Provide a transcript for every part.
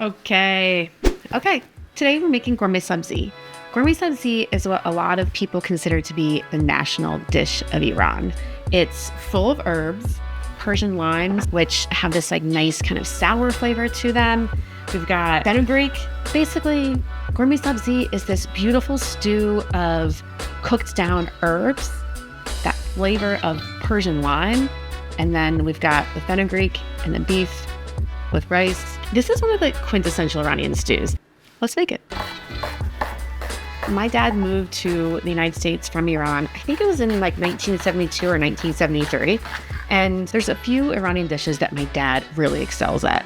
Okay. Today we're making Ghormeh Sabzi. Ghormeh Sabzi is what a lot of people consider to be the national dish of Iran. It's full of herbs, Persian limes, which have this nice kind of sour flavor to them. We've got fenugreek. Basically, Ghormeh Sabzi is this beautiful stew of cooked down herbs, that flavor of Persian lime, and then we've got the fenugreek and the beef with rice. This is one of the quintessential Iranian stews. Let's make it. My dad moved to the United States from Iran. I think it was in 1972 or 1973. And there's a few Iranian dishes that my dad really excels at.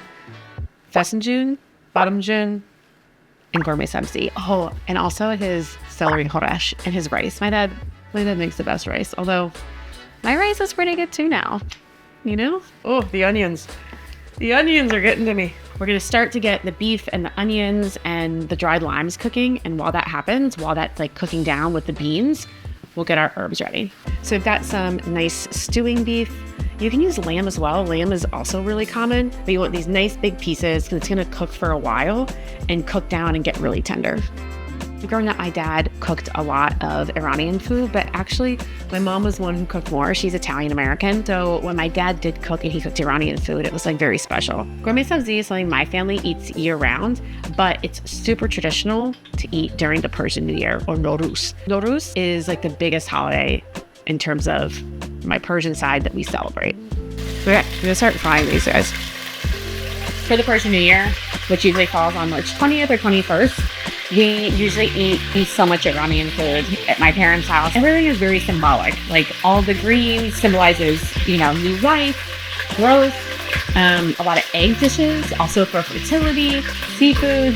Fesenjoon, badamjoon, and Ghormeh Sabzi. Oh, and also his celery khoresh and his rice. My dad makes the best rice. Although my rice is pretty good too now. You know? Oh, the onions. The onions are getting to me. We're going to start to get the beef and the onions and the dried limes cooking. And while that happens, while that's cooking down with the beans, we'll get our herbs ready. So we've got some nice stewing beef. You can use lamb as well. Lamb is also really common, but you want these nice big pieces because it's going to cook for a while and cook down and get really tender. Growing up, my dad cooked a lot of Iranian food, but actually my mom was the one who cooked more. She's Italian American. So when my dad did cook and he cooked Iranian food, it was very special. Ghormeh Sabzi is something my family eats year round, but it's super traditional to eat during the Persian New Year or Nowruz. Nowruz is the biggest holiday in terms of my Persian side that we celebrate. Okay, I'm gonna start frying these guys. For the Persian New Year, which usually falls on March 20th or 21st, we usually eat so much Iranian food at my parents' house. Everything is very symbolic. All the green symbolizes, new life, growth, a lot of egg dishes, also for fertility, seafood,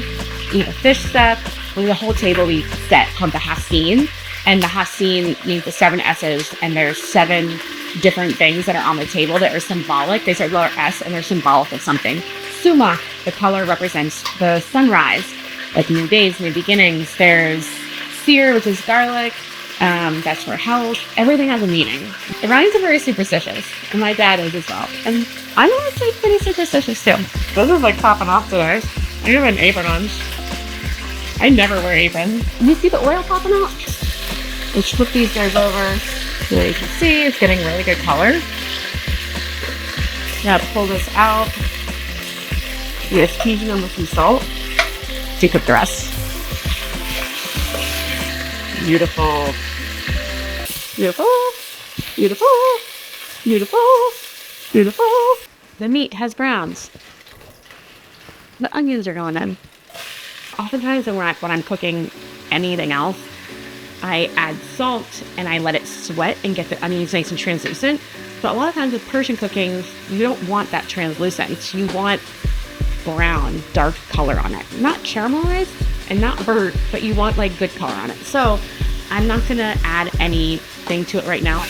fish stuff. The whole table we set called the Hassin. And the Hassin means the 7 S's, and there's 7 different things that are on the table that are symbolic. They start with the letter S, and they're symbolic of something. Suma, the color represents the sunrise, new days, new beginnings. There's seer, which is garlic. That's for health. Everything has a meaning. Iranians are very superstitious, and my dad is as well. And I'm honestly pretty superstitious too. This is popping off today. I have an apron on. I never wear aprons. You see the oil popping out? Let's flip these guys over so that you can see it's getting really good color. Now pull this out. You just season them with some salt. Decook the rest. Beautiful. Beautiful. Beautiful. Beautiful. Beautiful. The meat has browns. The onions are going in. Oftentimes when I'm cooking anything else, I add salt and I let it sweat and get the onions nice and translucent. But a lot of times with Persian cooking, you don't want that translucent. You want brown, dark color on it. Not caramelized and not burnt, but you want good color on it. So I'm not gonna add anything to it right now.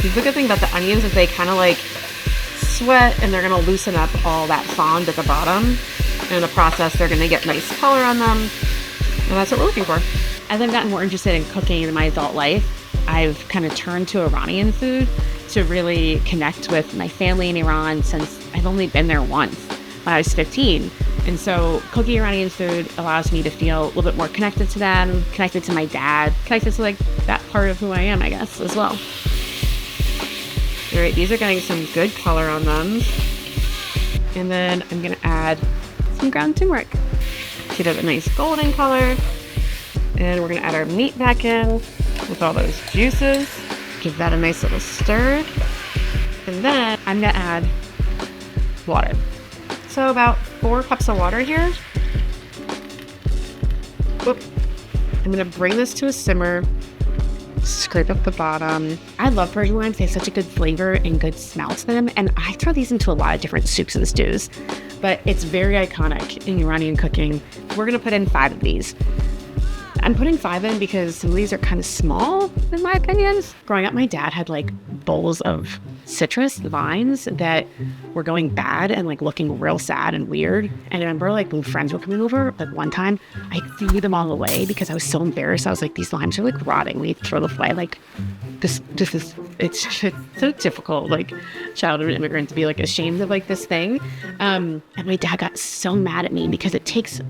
The good thing about the onions is they kind of sweat and they're gonna loosen up all that fond at the bottom. In the process, they're gonna get nice color on them. And that's what we're looking for. As I've gotten more interested in cooking in my adult life, I've kind of turned to Iranian food to really connect with my family in Iran since I've only been there once when I was 15. And so cooking Iranian food allows me to feel a little bit more connected to them, connected to my dad, connected to that part of who I am, I guess, as well. All right, these are getting some good color on them. And then I'm gonna add some ground turmeric. Get it a nice golden color. And we're gonna add our meat back in with all those juices. Give that a nice little stir. And then I'm gonna add water. So about 4 cups of water here. Whoop. I'm gonna bring this to a simmer. Scrape up the bottom. I love Persian limes. They have such a good flavor and good smell to them. And I throw these into a lot of different soups and stews. But it's very iconic in Iranian cooking. We're gonna put in 5 of these. I'm putting 5 in because some of these are kind of small, in my opinion. Growing up, my dad had bowls of citrus vines that were going bad and like looking real sad and weird. And I remember like when friends were coming over, like one time I threw them all away because I was so embarrassed. I was like, these limes are like rotting. We throw them away. Like this is, it's so difficult, like childhood immigrant to be like ashamed of like this thing. And my dad got so mad at me because it takes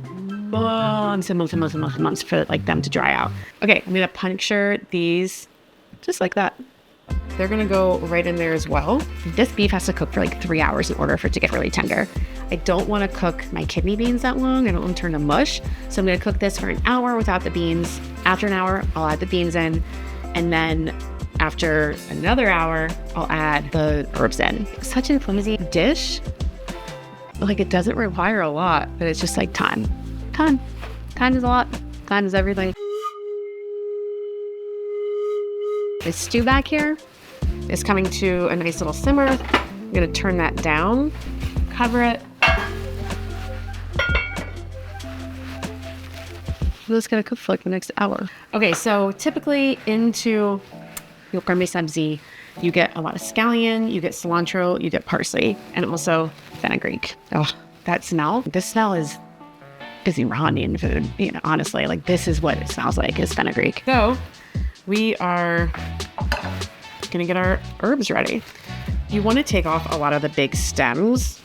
months and months for like them to dry out. Okay, I'm gonna puncture these just like that. They're gonna go right in there as well. This beef has to cook for like 3 hours in order for it to get really tender. I don't want to cook my kidney beans that long. I don't want to turn to mush. So I'm gonna cook this for an hour without the beans. After an hour, I'll add the beans in. And then after another hour, I'll add the herbs in. Such a flimsy dish. Like it doesn't require a lot, but it's just like time. Time is a lot. Time is everything. The stew back here is coming to a nice little simmer. I'm gonna turn that down, cover it. I'm just gonna cook for like the next hour. Okay, so typically into your Ghormeh Sabzi, you get a lot of scallion, you get cilantro, you get parsley, and also fenugreek. Oh, that smell. This smell is Iranian food, you know, honestly. Like this is what it smells like, is fenugreek. So we are gonna get our herbs ready. You want to take off a lot of the big stems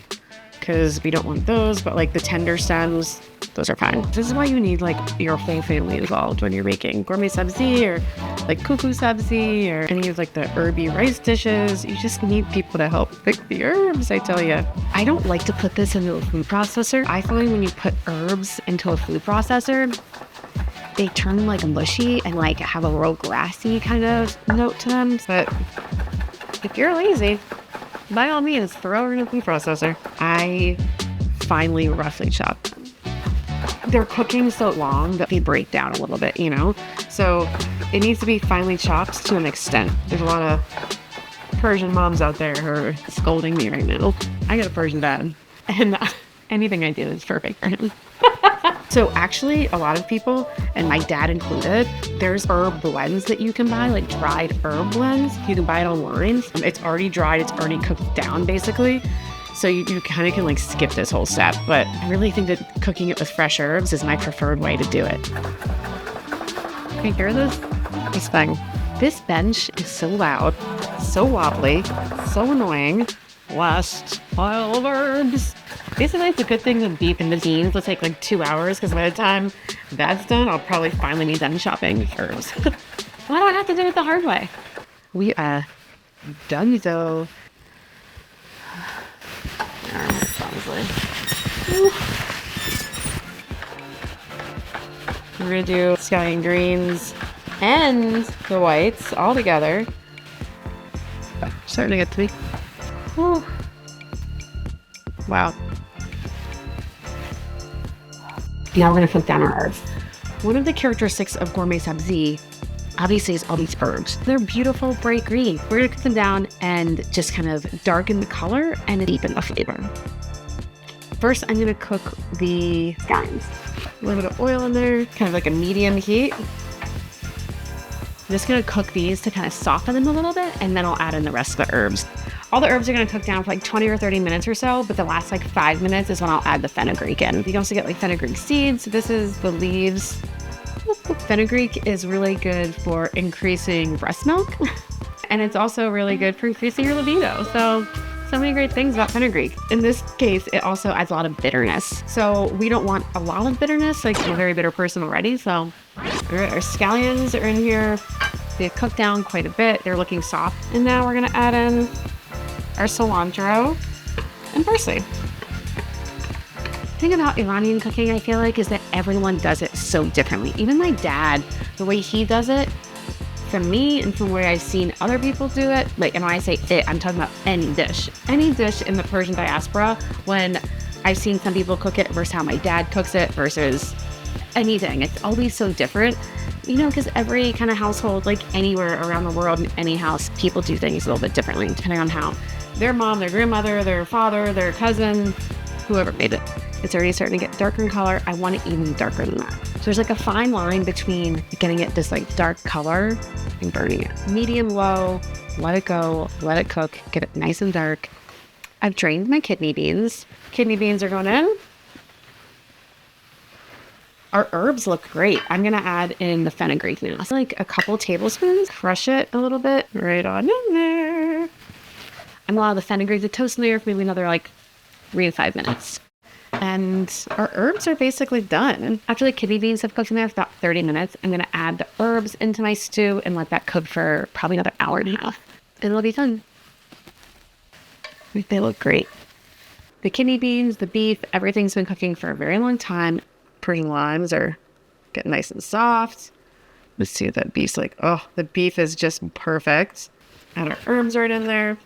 because we don't want those, but like the tender stems, those are fine. This is why you need like your whole family involved when you're making Ghormeh Sabzi or like cuckoo sabzi or any of like the herby rice dishes. You just need people to help pick the herbs, I tell you. I don't like to put this into a food processor. I find when you put herbs into a food processor, they turn like mushy and like have a real grassy kind of note to them. But if you're lazy, by all means, throw it in a food processor. I finely roughly chop. They're cooking so long that they break down a little bit, you know? So it needs to be finely chopped to an extent. There's a lot of Persian moms out there who are scolding me right now. I got a Persian dad, and anything I do is perfect for him. So actually, a lot of people, and my dad included, there's herb blends that you can buy, like dried herb blends. You can buy it online. It's already dried, it's already cooked down, basically. So you kind of can like skip this whole step. But I really think that cooking it with fresh herbs is my preferred way to do it. Okay, hear this? This thing. This bench is so loud, so wobbly, so annoying. Last pile of herbs. Basically, it's a good thing the beef and the beans will take like 2 hours because by the time that's done, I'll probably finally be done chopping herbs. Why do I have to do it the hard way? We are done though. We're gonna do scallion greens and the whites all together. Starting to get to me. Whew. Wow. Now we're gonna cook down our herbs. One of the characteristics of Ghormeh Sabzi, obviously, is all these herbs. They're beautiful, bright green. We're gonna cook them down and just kind of darken the color and deepen the flavor. First, I'm gonna cook the scallions. A little bit of oil in there, kind of like a medium heat. I'm just gonna cook these to kind of soften them a little bit, and then I'll add in the rest of the herbs. All the herbs are gonna cook down for like 20 or 30 minutes or so, but the last like 5 minutes is when I'll add the fenugreek in. You can also get like fenugreek seeds. This is the leaves. Fenugreek is really good for increasing breast milk, and it's also really good for increasing your libido. So many great things about fenugreek. In this case, it also adds a lot of bitterness. So we don't want a lot of bitterness. Like, I'm a very bitter person already. So our scallions are in here. They've cooked down quite a bit. They're looking soft. And now we're gonna add in our cilantro and parsley. The thing about Iranian cooking, I feel like, is that everyone does it so differently. Even my dad, the way he does it, from me and from where I've seen other people do it, like, and when I say it, I'm talking about any dish in the Persian diaspora, when I've seen some people cook it versus how my dad cooks it versus anything. It's always so different, you know, because every kind of household, like anywhere around the world, in any house, people do things a little bit differently, depending on how their mom, their grandmother, their father, their cousin, whoever made it. It's already starting to get darker in color. I want it even darker than that. So there's like a fine line between getting it this like dark color and burning it. Medium low, let it go, let it cook, get it nice and dark. I've drained my kidney beans. Kidney beans are going in. Our herbs look great. I'm going to add in the fenugreek now. So like a couple tablespoons, crush it a little bit right on in there. I'm going to allow the fenugreek to toast in there for maybe another like 3 to 5 minutes. And our herbs are basically done. After the kidney beans have cooked in there for about 30 minutes, I'm going to add the herbs into my stew and let that cook for probably another hour and a half. And it'll be done. They look great. The kidney beans, the beef, everything's been cooking for a very long time. Persian limes are getting nice and soft. Let's see what that beef's like. Oh, the beef is just perfect. Add our herbs right in there.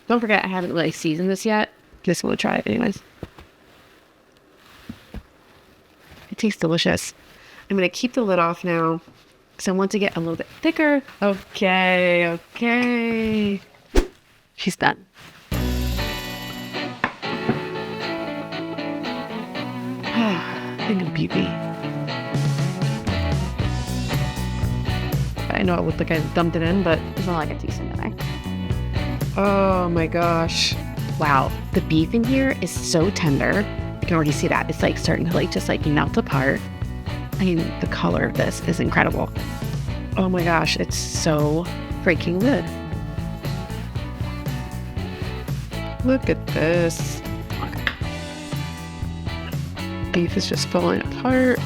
Don't forget, I haven't really seasoned this yet. Just want to try it anyways. It tastes delicious. I'm going to keep the lid off now because I want to get a little bit thicker. Okay. She's done. Think of beauty. I know it looked like I dumped it in, but it's not like a decent in there. Oh my gosh. Wow. The beef in here is so tender. You can already see that. It's like starting to like just like melt apart. I mean, the color of this is incredible. Oh my gosh. It's so freaking good. Look at this. Beef is just falling apart.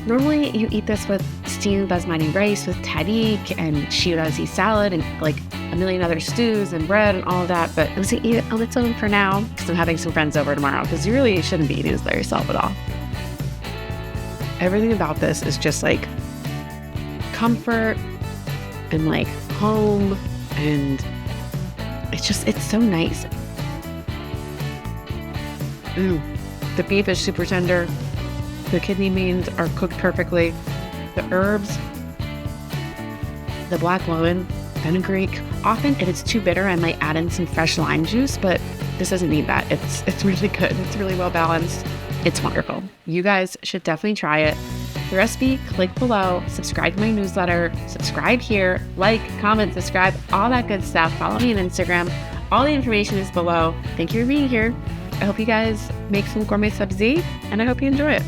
Normally you eat this with steamed basmati rice with tahdig and shirazi salad and like a million other stews and bread and all of that, but I'm just gonna eat it on its own for now because I'm having some friends over tomorrow, because you really shouldn't be eating this by yourself at all. Everything about this is just like comfort and like home, and it's so nice. The beef is super tender. The kidney beans are cooked perfectly. The herbs, the black lemon, fenugreek. Often, if it's too bitter, I might add in some fresh lime juice, but this doesn't need that. It's really good. It's really well balanced. It's wonderful. You guys should definitely try it. The recipe, click below, subscribe to my newsletter, subscribe here, like, comment, subscribe, all that good stuff. Follow me on Instagram. All the information is below. Thank you for being here. I hope you guys make some Ghormeh Sabzi, and I hope you enjoy it.